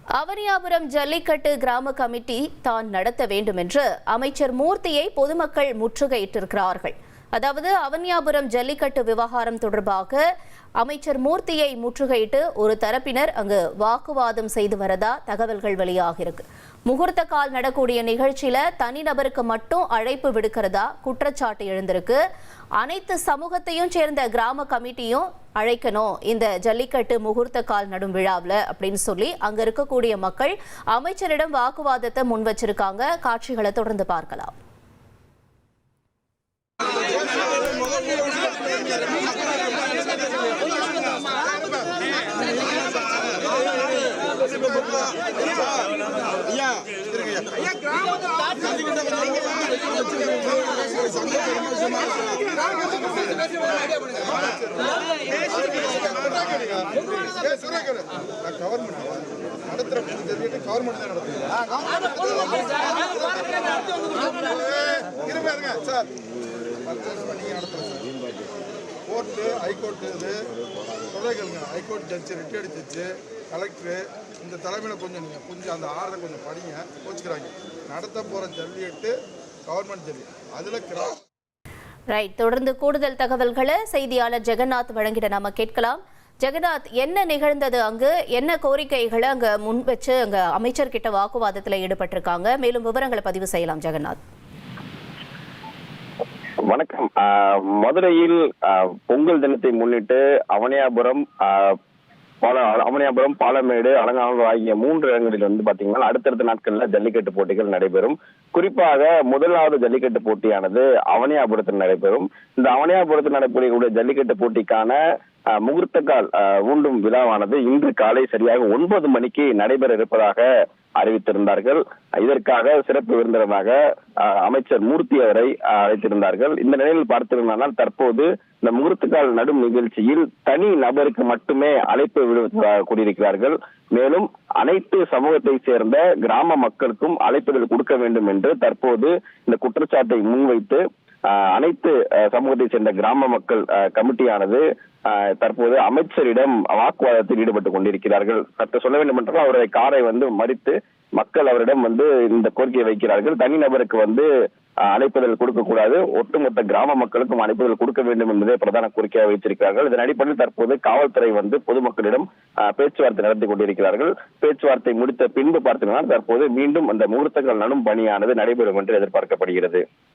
அவனியாபுரம் ஜல்லிக்கட்டு கிராம கமிட்டி தான் நடத்த வேண்டும் என்று அமைச்சர் மூர்த்தியை பொதுமக்கள் முற்றுகையிட்டிருக்கிறார்கள். அதாவது அவனியாபுரம் ஜல்லிக்கட்டு விவகாரம் தொடர்பாக அமைச்சர் மூர்த்தியை முற்றுகையிட்டு ஒரு தரப்பினர் அங்கு வாக்குவாதம் செய்து வரதா தகவல்கள் வெளியாகிருக்கு. முகூர்த்த கால் நடக்கூடிய நிகழ்ச்சியில தனிநபருக்கு மட்டும் அழைப்பு விடுக்கிறதா குற்றச்சாட்டு எழுந்திருக்கு. அனைத்து சமூகத்தையும் சேர்ந்த கிராம கமிட்டியும் அழைக்கணும் இந்த ஜல்லிக்கட்டு முகூர்த்த கால் நடும் விழாவில் அப்படின்னு சொல்லி அங்க இருக்கக்கூடிய மக்கள் அமைச்சரிடம் வாக்குவாதத்தை முன் வச்சிருக்காங்க. காட்சிகளை தொடர்ந்து பார்க்கலாம். கோர்ட்டு ஹைகோர்ட்டு இது சொல்லுங்க. High court judge retired judge collector இந்த தலைமையில் கொஞ்சம் அந்த ஆர்டரை கொஞ்சம் படிங்க. கோச்சுக்கிறாங்க. நடத்த போகிற ஜல்லிக்கட்டு கவர்மெண்ட் ஜல்லி அதில் ரைட். தொடர்ந்து கூடுதல் தகவல்களை செய்தியாளர் ஜெகநாத் வழங்கிட நாம கேட்கலாம். ஜெகநாத், என்ன நிகழ்ந்தது அங்கு? என்ன கோரிக்கைகளை அங்க முன் வச்சு அங்க அமைச்சர்கிட்ட வாக்குவாதத்தில் ஈடுபட்டிருக்காங்க? மேலும் விவரங்களை பதிவு செய்யலாம் ஜெகநாத். வணக்கம். மதுரையில் பொங்கல் தினத்தை முன்னிட்டு அவனியாபுரம், பாலமேடு, அலங்காநல்லூர் ஆகிய 3 இடங்களில் பாத்தீங்கன்னா அடுத்தடுத்த நாட்கள்ல ஜல்லிக்கட்டு போட்டிகள் நடைபெறும். குறிப்பாக முதலாவது ஜல்லிக்கட்டு போட்டியானது அவனியாபுரத்தில் நடைபெறும். இந்த அவனியாபுரத்தில் நடைபெறக்கூடிய ஜல்லிக்கட்டு போட்டிக்கான முகூர்த்த கால் ஊண்டும் விழாவானது இன்று காலை சரியாக 9 மணிக்கு நடைபெற இருப்பதாக அறிவித்திருந்தார்கள். இதற்காக சிறப்பு விருந்தினராக அமைச்சர் மூர்த்தி அவரை அழைத்திருந்தார்கள். இந்த நிலையில் பார்த்திருந்தால் தற்போது இந்த முகூர்த்தக்கால் நடும் நிகழ்ச்சியில் தனி நபருக்கு மட்டுமே அழைப்பு கூறியிருக்கிறார்கள். மேலும் அனைத்து சமூகத்தை சேர்ந்த கிராம மக்களுக்கும் அழைப்புகள் கொடுக்க வேண்டும் என்று தற்போது இந்த குற்றச்சாட்டை முன்வைத்து அனைத்து சமூகத்தை சேர்ந்த கிராம மக்கள் கமிட்டியானது தற்போது அமைச்சரிடம் வாக்குவாதத்தில் ஈடுபட்டுக் கொண்டிருக்கிறார்கள். சற்று சொல்ல வேண்டும் என்றால் அவருடைய காரை மறித்து மக்கள் அவரிடம் இந்த கோரிக்கையை வைக்கிறார்கள். தனிநபருக்கு அழைப்புதல் கொடுக்கக்கூடாது, ஒட்டுமொத்த கிராம மக்களுக்கும் அழைப்புதல் கொடுக்க வேண்டும் என்பதே பிரதான கோரிக்கையாக வைத்திருக்கிறார்கள். இதன் அடிப்படையில் தற்போது காவல்துறை பொதுமக்களிடம் பேச்சுவார்த்தை நடத்தி கொண்டிருக்கிறார்கள். பேச்சுவார்த்தை முடித்த பின்பு பார்த்தீங்கன்னா தற்போது மீண்டும் அந்த முகூர்த்தங்கள் நடும் பணியானது நடைபெறும் என்று எதிர்பார்க்கப்படுகிறது.